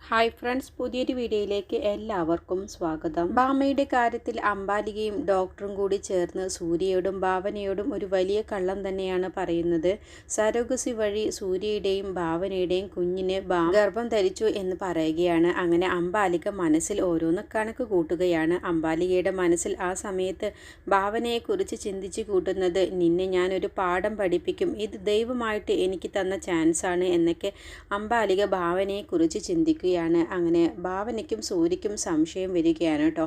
Hi friends, പുതിയൊരു വീഡിയോയിലേക്ക് എല്ലാവർക്കും സ്വാഗതം. ഭാമയുടെ കാര്യത്തിൽ അംബാലികയും ഡോക്ടറും കൂടി ചേർന്ന് സൂര്യയോടും ഭാവനയോടും ഒരു വലിയ കള്ളം തന്നെയാണ് പറയുന്നത്. സരോഗസി വഴി സൂര്യയുടെയും ഭാവനയുടെയും കുഞ്ഞിന് ഗർഭം ധരിച്ചു എന്ന് പറയുകയാണ്. അങ്ങനെ അംബാലിക മനസ്സിൽ ഓരോന്ന് കണക്ക് കൂട്ടുകയാണ്. അംബാലികയുടെ മനസ്സിൽ ആ സമയത്ത് ഭാവനയെക്കുറിച്ച് ചിന്തിച്ചു കൂട്ടുന്നത്, നിന്നെ ഞാനൊരു പാഠം പഠിപ്പിക്കും, ഇത് ദൈവമായിട്ട് എനിക്ക് തന്ന ചാൻസാണ് എന്നൊക്കെ അംബാലിക ഭാവനയെക്കുറിച്ച് ചിന്തിക്കുക. അങ്ങനെ ഭാവനയ്ക്കും സൂര്യയ്ക്കും സംശയം വരികയാണ് കേട്ടോ.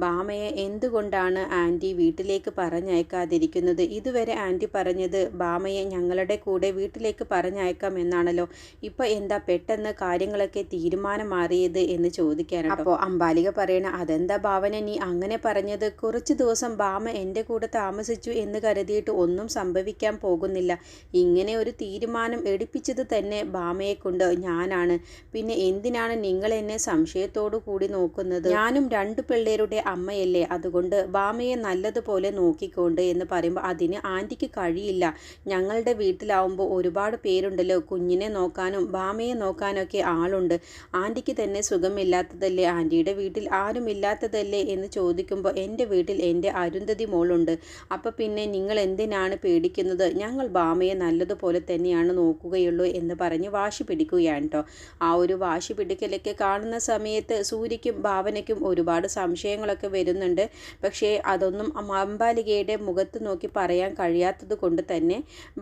ഭാമയെ എന്തുകൊണ്ടാണ് ആൻറ്റി വീട്ടിലേക്ക് പറഞ്ഞയക്കാതിരിക്കുന്നത്? ഇതുവരെ ആൻറ്റി പറഞ്ഞത് ഭാമയെ ഞങ്ങളുടെ കൂടെ വീട്ടിലേക്ക് പറഞ്ഞയക്കാം എന്നാണല്ലോ. ഇപ്പം എന്താ പെട്ടെന്ന് കാര്യങ്ങളൊക്കെ തീരുമാനം മാറിയത് എന്ന് ചോദിക്കാനാണ്. അപ്പോൾ അംബാലിക പറയണ, അതെന്താ ഭാവന നീ അങ്ങനെ പറഞ്ഞത്? കുറച്ച് ദിവസം ഭാമ എൻ്റെ കൂടെ താമസിച്ചു എന്ന് കരുതിയിട്ട് ഒന്നും സംഭവിക്കാൻ പോകുന്നില്ല. ഇങ്ങനെ ഒരു തീരുമാനം എടുപ്പിച്ചത് തന്നെ ഭാമയെ കൊണ്ട് ഞാനാണ്. പിന്നെ എന്തിനാണ് നിങ്ങൾ എന്നെ സംശയത്തോടു കൂടി നോക്കുന്നത്? ഞാനും രണ്ടു പിള്ളേരുടെ അമ്മയല്ലേ, അതുകൊണ്ട് ഭാമയെ നല്ലതുപോലെ നോക്കിക്കൊണ്ട് എന്ന് പറയുമ്പോൾ അതിന് ആൻറ്റിക്ക് കഴിയില്ല. ഞങ്ങളുടെ വീട്ടിലാവുമ്പോൾ ഒരുപാട് പേരുണ്ടല്ലോ, കുഞ്ഞിനെ നോക്കാനും ഭാമയെ നോക്കാനൊക്കെ ആളുണ്ട്. ആൻറ്റിക്ക് തന്നെ സുഖമില്ലാത്തതല്ലേ, ആൻറ്റിയുടെ വീട്ടിൽ ആരുമില്ലാത്തതല്ലേ എന്ന് ചോദിക്കുമ്പോൾ എൻ്റെ വീട്ടിൽ എൻ്റെ അരുന്ധതി മോളുണ്ട്. അപ്പം പിന്നെ നിങ്ങൾ എന്തിനാണ് പേടിക്കുന്നത്? ഞങ്ങൾ ഭാമയെ നല്ലതുപോലെ തന്നെയാണ് നോക്കുകയുള്ളൂ എന്ന് പറഞ്ഞ് വാശി പിടിക്കുകയാണ് കേട്ടോ. ആ ഒരു വാശി പിടിക്കലൊക്കെ കാണുന്ന സമയത്ത് സൂര്യയ്ക്കും ഭാവനയ്ക്കും ഒരുപാട് സംശയങ്ങളൊക്കെ വരുന്നുണ്ട്. പക്ഷേ അതൊന്നും അംബാലികയുടെ മുഖത്ത് നോക്കി പറയാൻ കഴിയാത്തത് കൊണ്ട് തന്നെ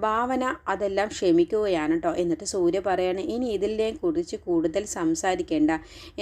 ഭാവന അതെല്ലാം ക്ഷമിക്കുകയാണ് കേട്ടോ. എന്നിട്ട് സൂര്യ പറയാണ്, ഇനി ഇതിനെ കുറിച്ച് കൂടുതൽ സംസാരിക്കേണ്ട.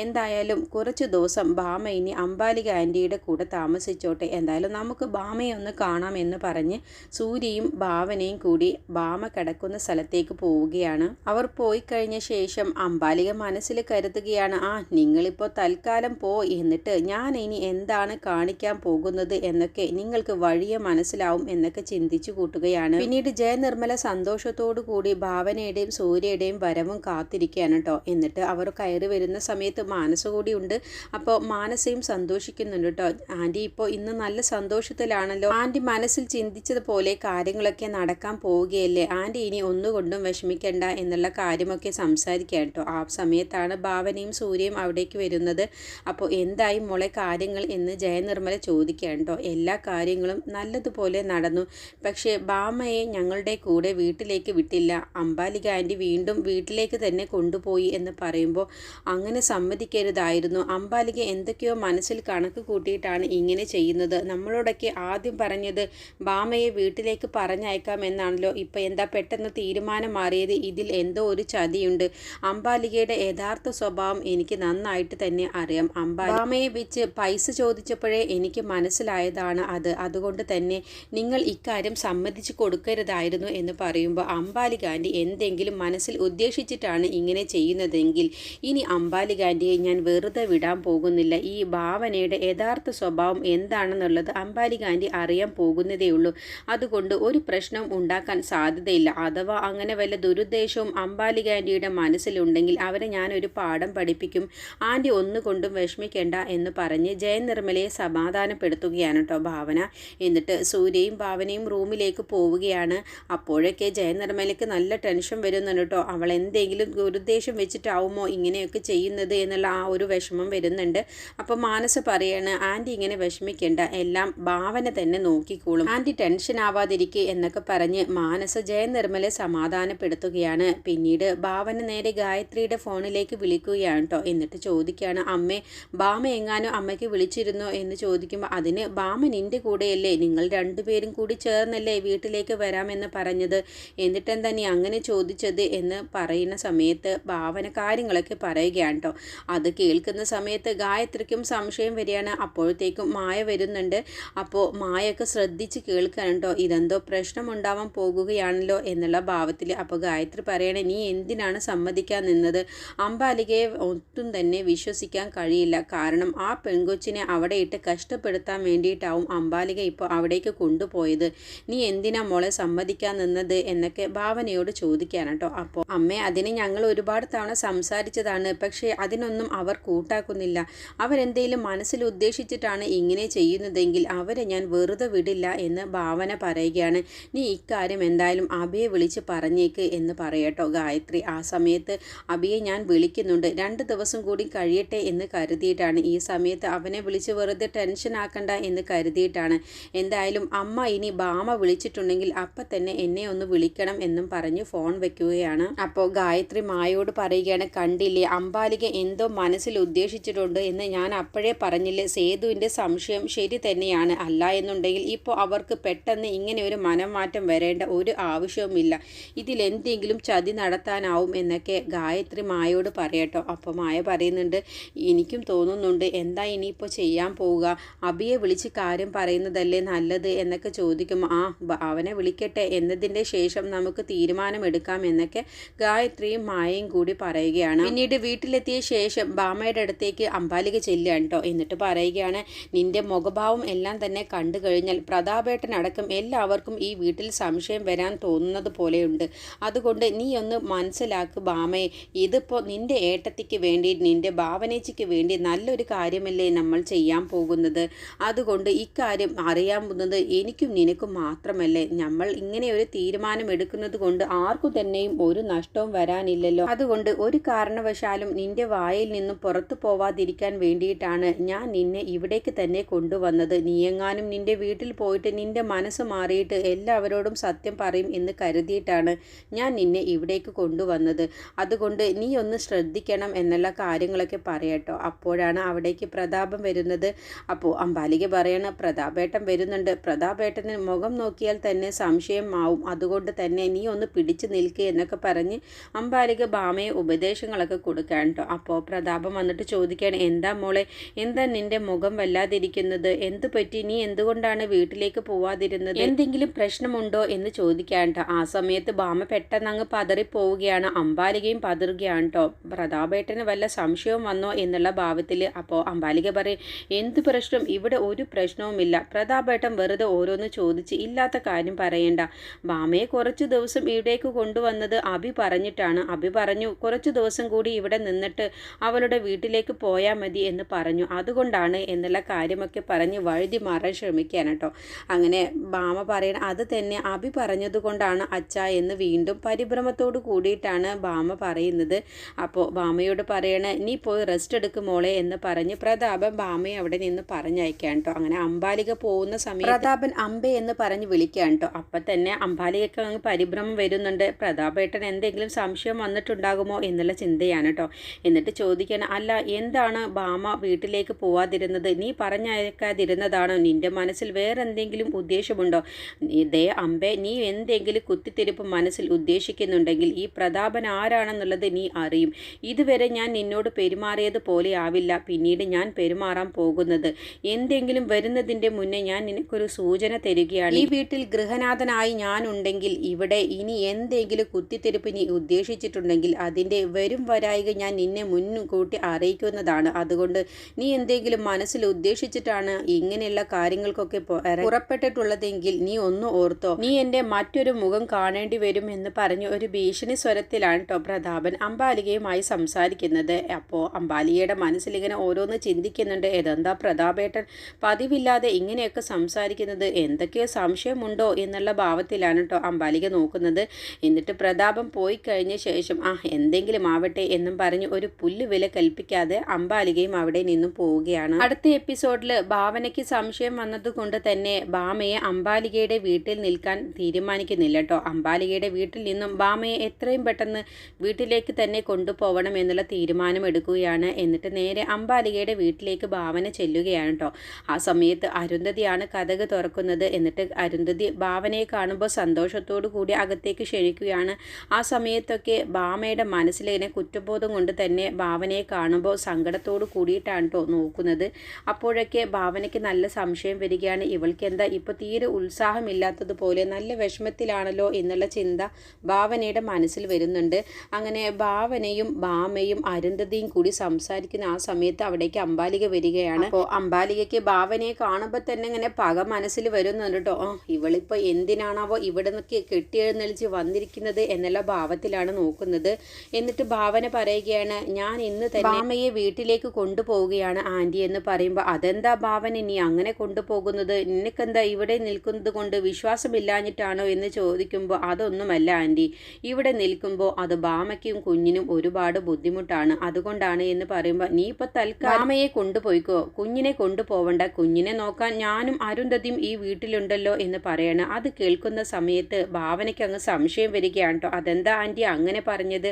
എന്തായാലും കുറച്ച് ദിവസം ഭാമ ഇനി അംബാലിക ആൻറ്റിയുടെ കൂടെ താമസിച്ചോട്ടെ. എന്തായാലും നമുക്ക് ഭാമയെ ഒന്ന് കാണാം എന്ന് പറഞ്ഞ് സൂര്യയും ഭാവനയും കൂടി ഭാമ കിടക്കുന്ന സ്ഥലത്തേക്ക് പോവുകയാണ്. അവർ പോയി കഴിഞ്ഞ ശേഷം അംബാലിക മനസ്സിൽ കരുതുകയാണ്, നിങ്ങളിപ്പോൾ തൽക്കാലം എന്നിട്ട് ഞാൻ ഇനി എന്താണ് കാണിക്കാൻ പോകുന്നത് എന്നൊക്കെ നിങ്ങൾക്ക് വഴിയെ മനസ്സിലാവും എന്നൊക്കെ ചിന്തിച്ചു കൂട്ടുകയാണ്. പിന്നീട് ജയനിർമ്മല സന്തോഷത്തോടു കൂടി ഭാവനയുടെയും സൂര്യയുടെയും വരവും കാത്തിരിക്കുകയാണ് കേട്ടോ. എന്നിട്ട് അവർ കയറി വരുന്ന സമയത്ത് മാനസ കൂടി ഉണ്ട്. അപ്പോൾ മാനസയും സന്തോഷിക്കുന്നുണ്ട് കേട്ടോ. ആൻറ്റി ഇപ്പോൾ ഇന്ന് നല്ല സന്തോഷത്തിലാണല്ലോ. ആൻറ്റി മനസ്സിൽ ചിന്തിച്ചതുപോലെ കാര്യങ്ങളൊക്കെ നടക്കാൻ പോവുകയല്ലേ. ആൻറ്റി ഇനി ഒന്നുകൊണ്ടും വിഷമിക്കണ്ട എന്നുള്ള കാര്യമൊക്കെ സംസാരിക്കുക കേട്ടോ. ആ സമയത്താണ് ഭാവനയും സൂര്യയും അവിടേക്ക് വരുന്നത്. അപ്പോൾ എന്തായി മോളെ കാര്യങ്ങൾ എന്ന് ജയനിർമ്മല ചോദിക്കുകയാണ് കേട്ടോ. എല്ലാ കാര്യങ്ങളും നല്ലതുപോലെ നടന്നു. പക്ഷേ ഭാമയെ ഞങ്ങളുടെ കൂടെ വീട്ടിലേക്ക് വിട്ടില്ല. അംബാലിക ആൻറ്റി വീണ്ടും വീട്ടിലേക്ക് തന്നെ കൊണ്ടുപോയി എന്ന് പറയുമ്പോൾ അങ്ങനെ സമ്മതിക്കരുതായിരുന്നു. അംബാലിക എന്തൊക്കെയോ മനസ്സിൽ കണക്ക് കൂട്ടിയിട്ടാണ് ഇങ്ങനെ ചെയ്യുന്നത്. നമ്മളോടൊക്കെ ആദ്യം പറഞ്ഞത് ഭാമയെ വീട്ടിലേക്ക് പറഞ്ഞയക്കാം എന്നാണല്ലോ. ഇപ്പം എന്താ പെട്ടെന്ന് തീരുമാനം മാറിയത്? ഇതിൽ എന്തോ ഒരു ചതിയുണ്ട്. അംബാലികയുടെ യഥാർത്ഥ സ്വഭാവം എനിക്ക് നന്നായിട്ട് തന്നെ അറിയാം. ഭാമയെ വെച്ച് പൈസ ചോദിച്ചപ്പോഴേ എനിക്ക് മനസ്സിലായതാണ് അത്. അതുകൊണ്ട് തന്നെ നിങ്ങൾ ഇക്കാര്യം സമ്മതിച്ചു കൊടുക്കരുതായിരുന്നു എന്ന് പറയുമ്പോൾ അംബാലിക ആൻറ്റി എന്തെങ്കിലും മനസ്സിൽ ഉദ്ദേശിച്ചിട്ടാണ് ഇങ്ങനെ ചെയ്യുന്നതെങ്കിൽ ഇനി അംബാലിക ആൻറ്റിയെ ഞാൻ വെറുതെ വിടാൻ പോകുന്നില്ല. ഈ ഭാവനയുടെ യഥാർത്ഥ സ്വഭാവം എന്താണെന്നുള്ളത് അംബാലിക ആൻറ്റി അറിയാൻ പോകുന്നതേ ഉള്ളൂ. അതുകൊണ്ട് ഒരു പ്രശ്നം ഉണ്ടാക്കാൻ സാധ്യതയില്ല. അഥവാ അങ്ങനെ വല്ല ദുരുദ്ദേശവും അംബാലിക ആൻറ്റിയുടെ മനസ്സിലുണ്ടെങ്കിൽ അവരെ ഞാനൊരു പാഠം പഠിപ്പിക്കും. ആൻറ്റി ഒന്നുകൊണ്ടും വിഷമിക്കേണ്ട എന്ന് പറഞ്ഞ് ജയനിർമ്മലയെ സമാധാനപ്പെടുത്തുകയാണ് കേട്ടോ ഭാവന. എന്നിട്ട് സൂര്യയും ഭാവനയും റൂമിലേക്ക് പോവുകയാണ്. അപ്പോഴൊക്കെ ജയനിർമ്മലയ്ക്ക് നല്ല ടെൻഷൻ വരുന്നുണ്ട് കേട്ടോ. അവൾ എന്തെങ്കിലും ദുരുദ്ദേശം വെച്ചിട്ടാവുമോ ഇങ്ങനെയൊക്കെ ചെയ്യുന്നത് എന്നുള്ള ആ ഒരു വിഷമം വരുന്നുണ്ട്. അപ്പോൾ മാനസ പറയാണ്, ആൻറ്റി ഇങ്ങനെ വിഷമിക്കേണ്ട, എല്ലാം ഭാവന തന്നെ നോക്കിക്കോളും, ആൻറ്റി ടെൻഷൻ ആവാതിരിക്കുക എന്നൊക്കെ പറഞ്ഞ് മാനസ ജയനിർമ്മലയെ സമാധാനപ്പെടുത്തുകയാണ്. പിന്നീട് ഭാവന നേരെ ഗായത്രിയുടെ ഫോണിലേക്ക് വിളിക്കുകയാണ് കേട്ടോ. എന്നിട്ട് ചോദിക്കുകയാണ്, അമ്മേ ഭാമ എങ്ങാനും അമ്മയ്ക്ക് വിളിച്ചിരുന്നോ എന്ന് ചോദിക്കുമ്പോൾ അതിന് ഭാമ നിൻ്റെ കൂടെയല്ലേ, നിങ്ങൾ രണ്ടുപേരും കൂടി ചേർന്നല്ലേ വീട്ടിലേക്ക് വരാമെന്ന് പറഞ്ഞത്, എന്നിട്ടെന്താ നീ അങ്ങനെ ചോദിച്ചത് എന്ന് പറയുന്ന സമയത്ത് ഭാവന കാര്യങ്ങളൊക്കെ പറയുകയാണ് കേട്ടോ. അത് കേൾക്കുന്ന സമയത്ത് ഗായത്രിക്കും സംശയം വരികയാണ്. അപ്പോഴത്തേക്കും മായ വരുന്നുണ്ട്. അപ്പോൾ മായൊക്കെ ശ്രദ്ധിച്ച് കേൾക്കണം കേട്ടോ. ഇതെന്തോ പ്രശ്നമുണ്ടാവാൻ പോകുകയാണല്ലോ എന്നുള്ള ഭാവത്തിൽ. അപ്പോൾ ഗായത്രി പറയണേ, നീ എന്തിനാണ് സമ്മതിക്കാൻ നിന്നത്? അംബാലികയെ ഒട്ടും തന്നെ വിശ്വസിക്കാൻ കഴിയില്ല. കാരണം ആ പെൺകൊച്ചിനെ അവിടെ ഇട്ട് കഷ്ടപ്പെടുത്താൻ വേണ്ടിയിട്ടാവും അംബാലിക ഇപ്പോൾ അവിടേക്ക് കൊണ്ടുപോയത്. നീ എന്തിനാ മോളെ സമ്മതിക്കാൻ നിന്നത് എന്നൊക്കെ ഭാവനയോട് ചോദിക്കാണ് കേട്ടോ. അപ്പോൾ അമ്മേ, അതിന് ഞങ്ങൾ ഒരുപാട് തവണ സംസാരിച്ചതാണ്. പക്ഷേ അതിനൊന്നും അവർ കൂട്ടാക്കുന്നില്ല. അവരെന്തെങ്കിലും മനസ്സിൽ ഉദ്ദേശിച്ചിട്ടാണ് ഇങ്ങനെ ചെയ്യുന്നതെങ്കിൽ അവരെ ഞാൻ വെറുതെ വിടില്ല എന്ന് ഭാവന പറയുകയാണ്. നീ ഇക്കാര്യം എന്തായാലും അബിയെ വിളിച്ച് പറഞ്ഞേക്ക് എന്ന് പറയട്ടോ ഗായത്രി. ആ സമയത്ത് അബിയെ ഞാൻ വിളിക്കുന്നുണ്ട്, തോന്നുന്നുണ്ട്. 2 ദിവസം കൂടി കഴിയട്ടെ എന്ന് കരുതിയിട്ടാണ്. ഈ സമയത്ത് അവനെ വിളിച്ച് വെറുതെ ടെൻഷൻ ആക്കണ്ട എന്ന് കരുതിയിട്ടാണ്. എന്തായാലും അമ്മ ഇനി ബാമ വിളിച്ചിട്ടുണ്ടെങ്കിൽ അപ്പം തന്നെ എന്നെ ഒന്ന് വിളിക്കണം എന്നും പറഞ്ഞ് ഫോൺ വെക്കുകയാണ്. അപ്പോൾ ഗായത്രി മായയോട് പറയുകയാണ്, കണ്ടില്ലേ അംബാലിക എന്തോ മനസ്സിൽ ഉദ്ദേശിച്ചിട്ടുണ്ട് എന്ന് ഞാൻ അപ്പോഴേ പറഞ്ഞില്ലേ. സേതുവിൻ്റെ സംശയം ശരി തന്നെയാണ്. അല്ല എന്നുണ്ടെങ്കിൽ ഇപ്പോൾ അവർക്ക് പെട്ടെന്ന് ഇങ്ങനെ ഒരു മനംമാറ്റം വരേണ്ട ഒരു ആവശ്യവുമില്ല. ഇതിലെന്തെങ്കിലും ചതി നടത്താനാവും എന്നൊക്കെ ഗായത്രി മായയോട് പറയട്ടോ. അപ്പോൾ മായ പറയുന്നുണ്ട്, എനിക്കും തോന്നുന്നുണ്ട് എന്താ ഇനിയിപ്പോൾ ചെയ്യാൻ പോവുക, അബിയെ വിളിച്ച് കാര്യം പറയുന്നതല്ലേ നല്ലത് എന്നൊക്കെ ചോദിക്കുമ്പോൾ അവനെ വിളിക്കട്ടെ, എന്നതിൻ്റെ ശേഷം നമുക്ക് തീരുമാനമെടുക്കാം എന്നൊക്കെ ഗായത്രിയും മായയും കൂടി പറയുകയാണ്. പിന്നീട് വീട്ടിലെത്തിയ ശേഷം ബാമയുടെ അടുത്തേക്ക് അംബാലിക ചെല്ലുകയാണ് കേട്ടോ. എന്നിട്ട് പറയുകയാണ്, നിന്റെ മുഖഭാവം എല്ലാം തന്നെ കണ്ടു കഴിഞ്ഞാൽ പ്രതാപേട്ടനടക്കം എല്ലാവർക്കും ഈ വീട്ടിൽ സംശയം വരാൻ തോന്നുന്നത് പോലെയുണ്ട്. അതുകൊണ്ട് നീ ഒന്ന് മനസ്സിലാക്ക് ബാമയെ, ഇതിപ്പോൾ നിന്റെ ഏട്ടത്തിക്ക് വേണ്ടി നിന്റെ ഭാവനേച്ചിക്ക് വേണ്ടി നല്ലൊരു കാര്യമല്ലേ നമ്മൾ ചെയ്യാൻ പോകുന്നത്. അതുകൊണ്ട് ഇക്കാര്യം അറിയാവുന്നത് എനിക്കും നിനക്കും മാത്രമല്ലേ. നമ്മൾ ഇങ്ങനെ ഒരു തീരുമാനം എടുക്കുന്നത് കൊണ്ട് ആർക്കു തന്നെയും ഒരു നഷ്ടവും വരാനില്ലല്ലോ. അതുകൊണ്ട് ഒരു കാരണവശാലും നിന്റെ വായിൽ നിന്നും പുറത്തു പോവാതിരിക്കാൻ വേണ്ടിയിട്ടാണ് ഞാൻ നിന്നെ ഇവിടേക്ക് തന്നെ കൊണ്ടുവന്നത്. നീയെങ്ങാനും നിന്റെ വീട്ടിൽ പോയിട്ട് നിന്റെ മനസ്സ് മാറിയിട്ട് എല്ലാവരോടും സത്യം പറയും എന്ന് കരുതിയിട്ടാണ് ഞാൻ നിന്നെ ഇവിടേക്ക് കൊണ്ടുവന്നത്. അതുകൊണ്ട് നീ ഒന്ന് ശ്രദ്ധിക്കണം എന്നുള്ള കാര്യങ്ങളൊക്കെ പറയട്ടോ. അപ്പോഴാണ് അവിടേക്ക് പ്രതാപം വരുന്നത്. അപ്പോൾ അംബാലിക പറയണ, പ്രതാപേട്ടൻ വരുന്നുണ്ട്, പ്രതാപേട്ടന് മുഖം നോക്കിയാൽ തന്നെ സംശയമാവും, അതുകൊണ്ട് തന്നെ നീ ഒന്ന് പിടിച്ചു നിൽക്കുക എന്നൊക്കെ പറഞ്ഞ് അംബാലിക ബാമയെ ഉപദേശങ്ങളൊക്കെ കൊടുക്കാൻ കേട്ടോ. അപ്പോൾ പ്രതാപം വന്നിട്ട് ചോദിക്കുകയാണ്, എന്താ മോളെ, എന്താ നിന്റെ മുഖം വല്ലാതിരിക്കുന്നത്, എന്തു പറ്റി, നീ എന്തുകൊണ്ടാണ് വീട്ടിലേക്ക് പോവാതിരുന്നത്, എന്തെങ്കിലും പ്രശ്നമുണ്ടോ എന്ന് ചോദിക്കാൻ കേട്ടോ. ആ സമയത്ത് ബാമ പെട്ടെന്ന് അങ്ങ് പതറിപ്പോവുകയാണ്. അംബാലികയും പതറുകയാണ് കേട്ടോ. പ്രതാപേട്ടന് വല്ല സംശയവും വന്നോ എന്നുള്ള ഭാവത്തിൽ. അപ്പോൾ അംബാലിക പറയും, എന്ത് പ്രശ്നം, ഇവിടെ ഒരു പ്രശ്നവുമില്ല, പ്രതാപേട്ടൻ വെറുതെ ഓരോന്ന് ചോദിച്ച് ഇല്ലാത്ത കാര്യം പറയണ്ട. ബാമയെ കുറച്ച് ദിവസം ഇവിടേക്ക് കൊണ്ടുവന്നത് അബി പറഞ്ഞിട്ടാണ്. അബി പറഞ്ഞു കുറച്ച് ദിവസം കൂടി ഇവിടെ നിന്നിട്ട് അവളുടെ വീട്ടിലേക്ക് പോയാൽ മതി എന്ന് പറഞ്ഞു, അതുകൊണ്ടാണ് എന്നുള്ള കാര്യമൊക്കെ പറഞ്ഞ് വഴുതി മാറാൻ ശ്രമിക്കാൻ കേട്ടോ. അങ്ങനെ ബാമ പറയണ, അത് തന്നെ അബി പറഞ്ഞതുകൊണ്ടാണ് അച്ഛ എന്ന് വീണ്ടും പരിഭ്രമത്തോട് കൂടിയിട്ടാണ് ബാമ പറയുന്നത്. അപ്പോൾ ബാമയോട് പറയണ, നീ പോയി റെസ്റ്റ് എടുക്കും മോളെ എന്ന് പറഞ്ഞ് പ്രതാപൻ ബാമയെ അവിടെ നിന്ന് പറഞ്ഞയക്കാൻ കേട്ടോ. അങ്ങനെ അംബാലിക പോകുന്ന സമയം പ്രതാപൻ അമ്പെ എന്ന് പറഞ്ഞ് വിളിക്കാൻ കേട്ടോ. അപ്പം തന്നെ അംബാലികക്ക് അങ്ങ് പരിഭ്രമം വരുന്നുണ്ട്. പ്രതാപേട്ടൻ എന്തെങ്കിലും സംശയം വന്നിട്ടുണ്ടാകുമോ എന്നുള്ള ചിന്തയാണ് കേട്ടോ. എന്നിട്ട് ചോദിക്കണം, അല്ല എന്താണ് ബാമ വീട്ടിലേക്ക് പോവാതിരുന്നത്, നീ പറഞ്ഞയക്കാതിരുന്നതാണോ, നിന്റെ മനസ്സിൽ വേറെന്തെങ്കിലും ഉദ്ദേശമുണ്ടോ, ഇതേ അമ്പെ നീ എന്തെങ്കിലും കുത്തിത്തിരിപ്പ് മനസ്സിൽ ഉദ്ദേശിക്കുന്നുണ്ടെങ്കിൽ ഈ പ്രതാപൻ ആരാണെന്നുള്ളത് നീ അറിയും. ഇതുവരെ ഞാൻ നിന്നോട് പെരുമാറിയത് പോലെ ആവില്ല പിന്നീട് ഞാൻ പെരുമാറാൻ പോകുന്നത്. എന്തെങ്കിലും വരുന്നതിൻ്റെ മുന്നേ ഞാൻ നിനക്കൊരു സൂചന തരികയാണ്. ഈ വീട്ടിൽ ഗൃഹനാഥനായി ഞാനുണ്ടെങ്കിൽ ഇവിടെ ഇനി എന്തെങ്കിലും കുത്തിത്തിരിപ്പ് നീ ഉദ്ദേശിച്ചിട്ടുണ്ടെങ്കിൽ അതിൻ്റെ വരും വരായിക ഞാൻ നിന്നെ മുൻകൂട്ടി അറിയിക്കുന്നതാണ്. അതുകൊണ്ട് നീ എന്തെങ്കിലും മനസ്സിൽ ഉദ്ദേശിച്ചിട്ടാണ് ഇങ്ങനെയുള്ള കാര്യങ്ങൾക്കൊക്കെ പുറപ്പെട്ടിട്ടുള്ളതെങ്കിൽ നീ ഒന്ന് ഓർത്തോ, നീ എൻ്റെ മറ്റൊരു മുഖം കാണേണ്ടി വരും എന്ന് പറഞ്ഞ് ഒരു ഭീഷണി സ്വരത്തിലാണ് കേട്ടോ പ്രതാപൻ അംബാലികയുമായി സംസാരിക്കുന്നത്. അപ്പോൾ അംബാലികയുടെ മനസ്സിലിങ്ങനെ ഓരോന്ന് ചിന്തിക്കുന്നുണ്ട്. ഏതെന്താ പ്രതാപേട്ടൻ പതിവില്ലാതെ ഇങ്ങനെയൊക്കെ സംസാരിക്കുന്നത്, എന്തൊക്കെയോ സംശയമുണ്ടോ എന്നുള്ള ഭാവത്തിലാണ് കേട്ടോ അംബാലിക നോക്കുന്നത്. എന്നിട്ട് പ്രതാപം പോയി കഴിഞ്ഞ ശേഷം എന്തെങ്കിലും ആവട്ടെ എന്നും പറഞ്ഞ് ഒരു പുല്ല് വില കൽപ്പിക്കാതെ അംബാലികയും അവിടെ നിന്നും പോവുകയാണ്. അടുത്ത എപ്പിസോഡിൽ ഭാവനയ്ക്ക് സംശയം വന്നതുകൊണ്ട് തന്നെ ബാമയെ അംബാലികയുടെ വീട്ടിൽ നിൽക്കാൻ തീരുമാനിക്കുന്നില്ല കേട്ടോ. അംബാലികയുടെ വീട്ടിൽ നിന്നും ബാമയെ എത്രയും പെട്ടെന്ന് വീട്ടിലേക്ക് തന്നെ കൊണ്ടുപോകണം എന്നുള്ള തീരുമാനം എടുക്കുകയാണ്. എന്നിട്ട് നേരെ അംബാലികയുടെ വീട്ടിലേക്ക് ഭാവന ചെല്ലുകയാണ് കേട്ടോ. ആ സമയത്ത് അരുന്ധതിയാണ് കതക് തുറക്കുന്നത്. എന്നിട്ട് അരുന്ധതി ഭാവനയെ കാണുമ്പോൾ സന്തോഷത്തോടു കൂടി അകത്തേക്ക് ക്ഷണിക്കുകയാണ്. ആ സമയത്തൊക്കെ ഭാമയുടെ മനസ്സിലിങ്ങനെ കുറ്റബോധം കൊണ്ട് തന്നെ ഭാവനയെ കാണുമ്പോൾ സങ്കടത്തോട് കൂടിയിട്ടാണ് കേട്ടോ നോക്കുന്നത്. അപ്പോഴൊക്കെ ഭാവനയ്ക്ക് നല്ല സംശയം വരികയാണ്. ഇവൾക്ക് എന്താ ഇപ്പോൾ തീരെ ഉത്സാഹമില്ലാത്തതുപോലെ, നല്ല വിഷമത്തിലാണല്ലോ എന്നുള്ള ചിന്ത ഭാവനയുടെ മനസ്സിൽ വരുന്നുണ്ട്. അങ്ങനെ ഭാവനയും ഭാമയും അരുന്ധതിയും കൂടി സംസാരിക്കുന്ന ആ സമയത്ത് അവിടേക്ക് അംബാലിക വരികയാണ്. അപ്പോൾ അംബാലികയ്ക്ക് ഭാവനയെ കാണുമ്പോൾ തന്നെ ഇങ്ങനെ പക മനസ്സിൽ വരുന്നുണ്ട് കേട്ടോ. ഇവളിപ്പോൾ എന്തിനാണാവോ ഇവിടെ നിന്നൊക്കെ കെട്ടിയെഴുന്നള്ളിച്ച് വന്നിരിക്കുന്നത് എന്നുള്ള ഭാവത്തിലാണ് നോക്കുന്നത്. എന്നിട്ട് ഭാവന പറയുകയാണ്, ഞാൻ ഇന്ന് തന്നെ ഭാമയെ വീട്ടിലേക്ക് കൊണ്ടുപോവുകയാണ് ആൻറ്റി എന്ന് പറയുമ്പോൾ, അതെന്താ ഭാവന നീ അങ്ങനെ കൊണ്ടുപോകുന്നത്, നിനക്കെന്താ ഇവിടെ നിൽക്കുന്നത് കൊണ്ട് വിശ്വാസമില്ലാഞ്ഞിട്ടാണോ എന്ന് ചോദിക്കുമ്പോൾ, അതൊന്നുമല്ല ആൻറ്റി, ഇവിടെ നിൽക്കുമ്പോൾ അത് ഭാമയ്ക്കും കുഞ്ഞിനും ഒരുപാട് ബുദ്ധിമുട്ടാണ്, അതുകൊണ്ടാണ് എന്ന് പറയുമ്പോൾ നീ ഇപ്പോൾ തൽക്കാലം അമ്മയെ കൊണ്ടുപോയിക്കോ, കുഞ്ഞിനെ കൊണ്ടുപോവണ്ട, കുഞ്ഞിനെ നോക്കാൻ ഞാനും അരുന്ധതിയും ഈ വീട്ടിലുണ്ടല്ലോ എന്ന് പറയണം. അത് കേൾക്കുന്ന സമയത്ത് ഭാവനയ്ക്ക് അങ്ങ് സംശയം വരികയാണ് കേട്ടോ. അതെന്താ ആൻറ്റി അങ്ങനെ പറഞ്ഞത്?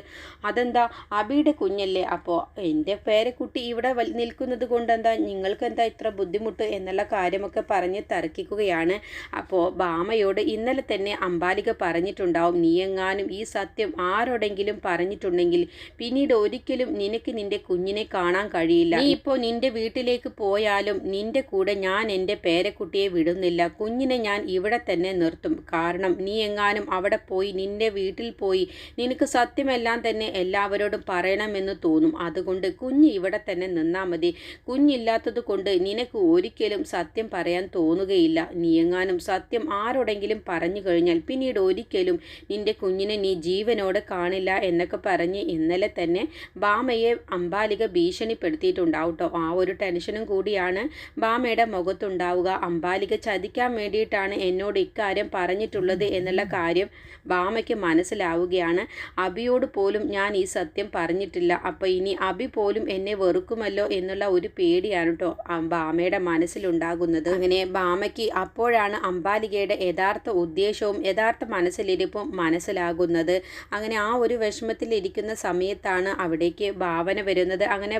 അതെന്താ അബിയുടെ കുഞ്ഞല്ലേ, അപ്പോൾ എൻ്റെ പേരക്കുട്ടി ഇവിടെ നിൽക്കുന്നത് കൊണ്ടെന്താ നിങ്ങൾക്ക് എന്താ ഇത്ര ബുദ്ധിമുട്ട് എന്നുള്ള കാര്യമൊക്കെ പറഞ്ഞ് തർക്കിക്കുകയാണ്. അപ്പോൾ ഭാമയോട് ഇന്നലെ തന്നെ അംബാലിക പറഞ്ഞിട്ടുണ്ടാവും, നീ എങ്ങാനും ഈ സത്യം ആരോടെങ്കിലും പറഞ്ഞിട്ടുണ്ടെങ്കിൽ പിന്നീട് ഒരിക്കലും നിനക്ക് നിന്റെ കുഞ്ഞിനെ കാണാൻ കഴിയില്ല. നീ ഇപ്പോൾ നിന്റെ വീട്ടിലേക്ക് പോയാലും നിന്റെ കൂടെ ഞാൻ എൻ്റെ പേരക്കുട്ടിയെ വിടുന്നില്ല, കുഞ്ഞിനെ ഞാൻ ഇവിടെ തന്നെ നിർത്തും. കാരണം നീ എങ്ങാനും അവിടെ പോയി നിന്റെ വീട്ടിൽ പോയി നിനക്ക് സത്യമെല്ലാം തന്നെ എല്ലാവരോടും പറയണമെന്ന് തോന്നും. അതുകൊണ്ട് കുഞ്ഞ് ഇവിടെ തന്നെ നിന്നാൽ മതി. കുഞ്ഞില്ലാത്തത് കൊണ്ട് നിനക്ക് ഒരിക്കലും സത്യം പറയാൻ തോന്നുകയില്ല. നീ എങ്ങാനും സത്യം ആരോടെങ്കിലും പറഞ്ഞു കഴിഞ്ഞാൽ പിന്നീട് ഒരിക്കലും നിന്റെ കുഞ്ഞിനെ നീ ജീവനോടെ കാണില്ല എന്നൊക്കെ പറഞ്ഞ് ഇന്നലെ തന്നെ ഭാമയെ അംബാലിക ഭീഷണിപ്പെടുത്തിയിട്ടുണ്ടാവും കേട്ടോ. ആ ഒരു ടെൻഷനും കൂടിയാണ് ഭാമയുടെ മുഖത്തുണ്ടാവുക. അംബാലിക ചതിക്കാൻ വേണ്ടിയിട്ടാണ് എന്നോട് ഇക്കാര്യം പറഞ്ഞിട്ടുള്ളത് എന്നുള്ള കാര്യം ഭാമയ്ക്ക് മനസ്സിലാവുകയാണ്. അബിയോട് പോലും ഞാൻ ഈ സത്യം പറഞ്ഞിട്ടില്ല, അപ്പോൾ ഇനി അബി പോലും എന്നെ വെറുക്കുമല്ലോ എന്നുള്ള ഒരു പേടിയാണ് കേട്ടോ ഭാമയുടെ മനസ്സിലുണ്ടാകുന്നത്. അങ്ങനെ ഭാമയ്ക്ക് അപ്പോഴാണ് അംബാലികയുടെ യഥാർത്ഥ ഉദ്ദേശവും യഥാർത്ഥ മനസ്സിലിരിപ്പും മനസ്സിലാകുന്നത്. അങ്ങനെ ആ ഒരു വിഷമത്തിലിരിക്കുന്ന സമയത്താണ് അവിടേക്ക് ഭാവന വരുന്നത്. അങ്ങനെ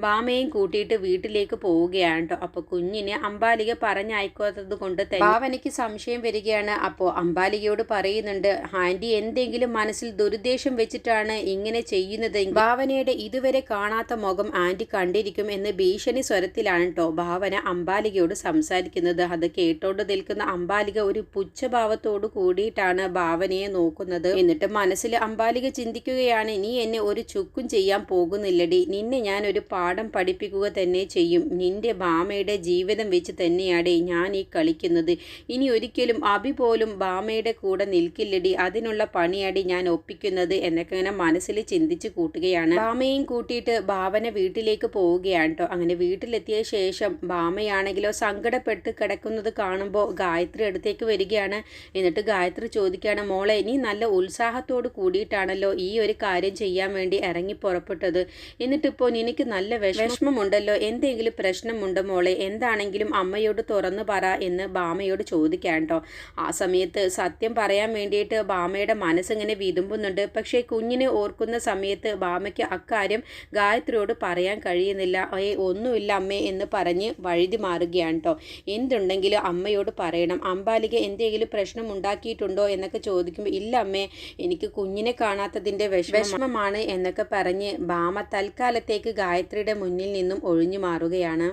ഭാമയും കൂട്ടിയിട്ട് വീട്ടിലേക്ക് പോവുകയാണ് കേട്ടോ. അപ്പോൾ കുഞ്ഞിനെ അംബാലിക പറഞ്ഞയക്കാത്തത് കൊണ്ട് ഭാവനയ്ക്ക് സംശയം വരികയാണ്. അപ്പോൾ അംബാലികയോട് പറയുന്നുണ്ട്, ആൻറ്റി എന്തെങ്കിലും മനസ്സിൽ ദുരുദ്ദേശം വെച്ചിട്ടാണ് ഇങ്ങനെ ചെയ്യുന്നത്, ഭാവനയുടെ ഇതുവരെ കാണാത്ത മുഖം ആൻറ്റി കണ്ടിരിക്കും എന്ന് ഭീഷണി സ്വരത്തിലാണ് കേട്ടോ ഭാവന അംബാലികയോട് സംസാരിക്കുന്നത്. അത് കേട്ടോണ്ട് നിൽക്കുന്ന അംബാലിക ഒരു പുച്ഛഭാവത്തോട് കൂടിയിട്ടാണ് ഭാവനയെ നോക്കുന്നത്. എന്നിട്ട് മനസ്സിൽ അംബാലിക ചിന്തിക്കുകയാണ്, നീ എന്നെ ഒരു ചുക്കും ചെയ്യാൻ പോകുന്നില്ലടി, നിന്നെ ഞാൻ ഒരു പാഠം പഠിപ്പിക്കുക തന്നെ ചെയ്യും. നിന്റെ ഭാമയുടെ ജീവിതം വെച്ച് തന്നെയാടി ഞാൻ ഈ കളിക്കുന്നത്. ഇനി ഒരിക്കലും അബി പോലും ഭാമയുടെ കൂടെ നിൽക്കില്ലടി, അതിനുള്ള പണിയാടി ഞാൻ ഒപ്പിക്കുന്നത് എന്നൊക്കെ ഇങ്ങനെ മനസ്സിൽ ചിന്തിച്ച് കൂട്ടുകയാണ്. ഭാമയും കൂട്ടിയിട്ട് ഭാവന വീട്ടിലേക്ക് പോവുകയാണ് കേട്ടോ. അങ്ങനെ വീട്ടിലെത്തിയ ശേഷം ഭാമയാണെങ്കിലോ സങ്കടപ്പെട്ട് കിടക്കുന്നത് കാണുമ്പോൾ ഗായത്രി അടുത്തേക്ക് വരികയാണ്. എന്നിട്ട് ഗായത്രി ചോദിക്കുകയാണ്, മോളെ നീ നല്ല ഉത്സാഹത്തോട് കൂടിയിട്ടാണല്ലോ ഈ ഒരു കാര്യം ചെയ്യാൻ വേണ്ടി ഇറങ്ങി പുറപ്പെട്ടത്, എന്നിട്ടിപ്പോൾ നിനക്ക് നല്ല വിഷമമുണ്ടല്ലോ, എന്തെങ്കിലും പ്രശ്നമുണ്ടോ മോളെ, എന്താണെങ്കിലും അമ്മയോട് തുറന്നു പറ എന്ന് ഭാമയോട് ചോദിക്കാൻ കേട്ടോ. ആ സമയത്ത് സത്യം പറയാൻ വേണ്ടിയിട്ട് ഭാമയുടെ മനസ്സിങ്ങനെ വിതുമ്പുന്നുണ്ട്. പക്ഷേ കുഞ്ഞിനെ ഓർക്കുന്ന സമയത്ത് ഭാമയ്ക്ക് അക്കാര്യം ഗായത്രിയോട് പറയാൻ കഴിയുന്നില്ല. ഒന്നുമില്ല അമ്മേ എന്ന് പറഞ്ഞ് വഴുതി മാറുകയാണ് കേട്ടോ. എന്തുണ്ടെങ്കിലും അമ്മയോട് പറയണം, അംബാലിക എന്തെങ്കിലും പ്രശ്നം ഉണ്ടാക്കിയിട്ടുണ്ടോ എന്നൊക്കെ ചോദിക്കുമ്പോൾ ഇല്ല അമ്മേ, എനിക്ക് കുഞ്ഞിനെ കാണാത്തതിൻ്റെ വിഷമമാണ് എന്നൊക്കെ പറഞ്ഞ് ഭാമ തൽക്കാലത്തേക്ക് ഗായത്രിയുടെ മുന്നിൽ നിന്നും ഒഴിഞ്ഞു മാറുകയാണ്.